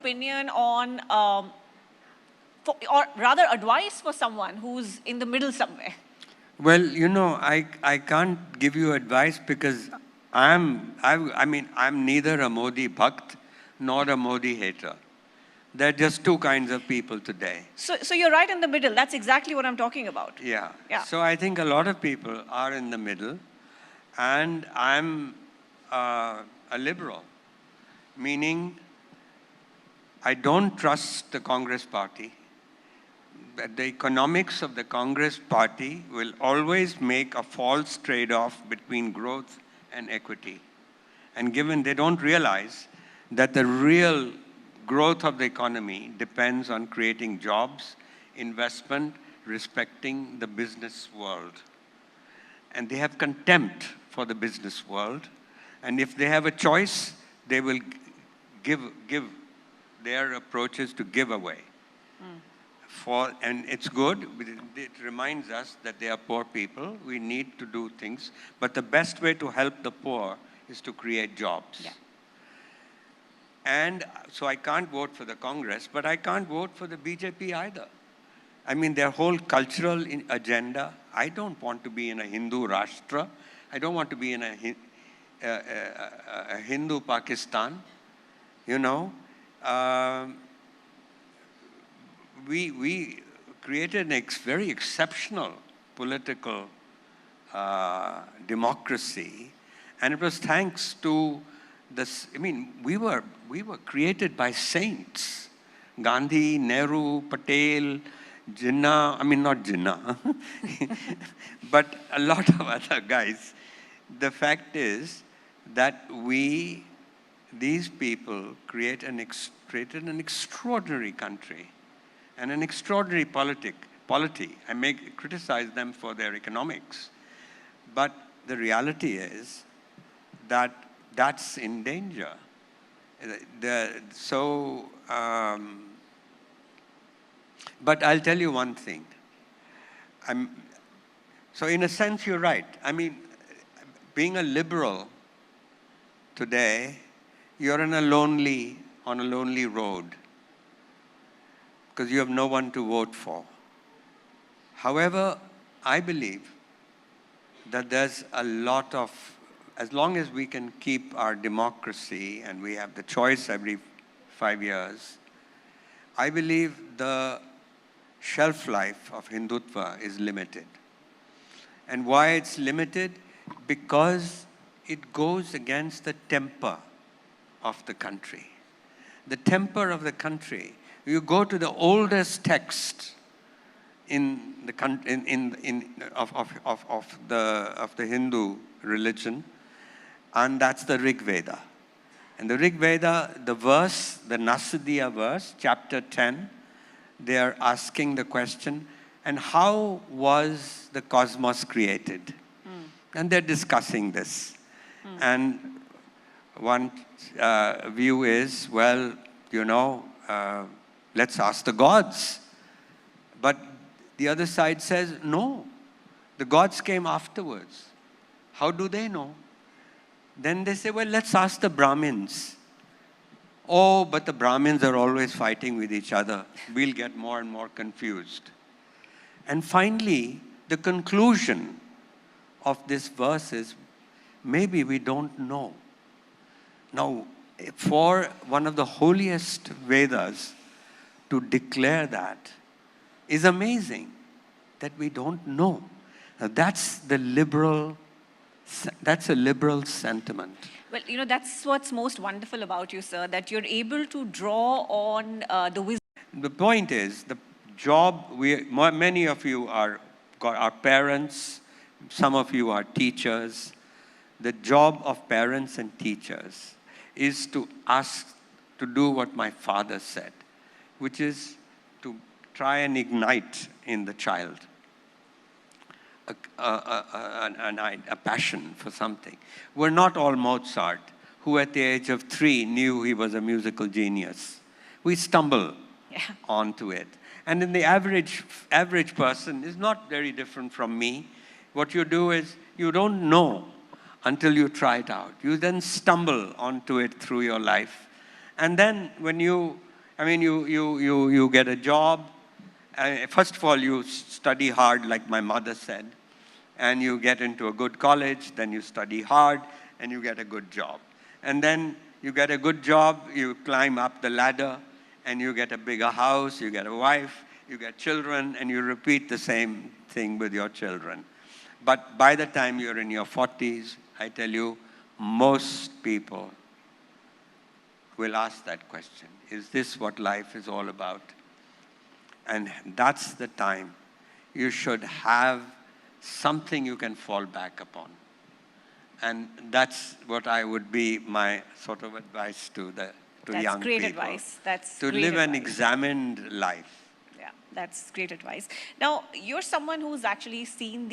opinion on, or rather advice for someone who's in the middle somewhere? Well, you know, I can't give you advice because I'm neither a Modi bhakt nor a Modi hater. There are just two kinds of people today. So you're right in the middle. That's exactly what I'm talking about. Yeah. Yeah. So I think a lot of people are in the middle, and I'm a liberal, meaning I don't trust the Congress party. That the economics of the Congress party will always make a false trade-off between growth and equity. And given they don't realize that the real growth of the economy depends on creating jobs, investment, respecting the business world. And they have contempt for the business world. And if they have a choice, they will give their approaches to give away. And it's good. It reminds us that they are poor people. We need to do things. But the best way to help the poor is to create jobs. Yeah. And so I can't vote for the Congress, but I can't vote for the BJP either. I mean, their whole cultural agenda. I don't want to be in a Hindu Rashtra. I don't want to be in a Hindu Pakistan. You know, we created a very exceptional political democracy, and it was thanks to this. I mean, we were created by saints: Gandhi, Nehru, Patel, Jinnah. I mean, not Jinnah, but a lot of other guys. The fact is that these people created an extraordinary country and an extraordinary polity. I may criticize them for their economics, but the reality is that that's in danger. But I'll tell you one thing. So in a sense, you're right. I mean, being a liberal today, you're on a lonely road because you have no one to vote for. However, I believe that there's a lot of, as long as we can keep our democracy and we have the choice every 5 years, I believe the shelf life of Hindutva is limited. And why it's limited? Because it goes against the temper of the country. The temper of the country. You go to the oldest text in the of the Hindu religion, and that's the Rig Veda. And the Rig Veda, the verse, the Nasadiya verse, chapter 10, they are asking the question, and how was the cosmos created? And they're discussing this. And one view is, well, you know, let's ask the gods. But the other side says, no, the gods came afterwards. How do they know? Then they say, well, let's ask the Brahmins. Oh, but the Brahmins are always fighting with each other. We'll get more and more confused. And finally, the conclusion of this verse is, maybe we don't know. Now, for one of the holiest Vedas to declare that is amazing, that we don't know. Now, that's a liberal sentiment. Well, you know, that's what's most wonderful about you, sir, that you're able to draw on the wisdom. The point is, the job, many of you are parents, some of you are teachers. The job of parents and teachers is to ask to do what my father said, which is to try and ignite in the child a passion for something. We're not all Mozart, who at the age of 3 knew he was a musical genius. We stumble onto it. And then the average person is not very different from me. What you do is, you don't know until you try it out. You then stumble onto it through your life. And then when you I mean, you get a job. First of all, you study hard, like my mother said, and you get into a good college, then you study hard, and you get a good job. And then you get a good job, you climb up the ladder, and you get a bigger house, you get a wife, you get children, and you repeat the same thing with your children. But by the time you're in your 40s, I tell you, most people will ask that question. Is this what life is all about? And that's the time you should have something you can fall back upon. And that's what I would be my sort of advice to young great people. Advice. That's to great live an advice. examined life. Yeah, that's great advice. Now, you're someone who's actually seen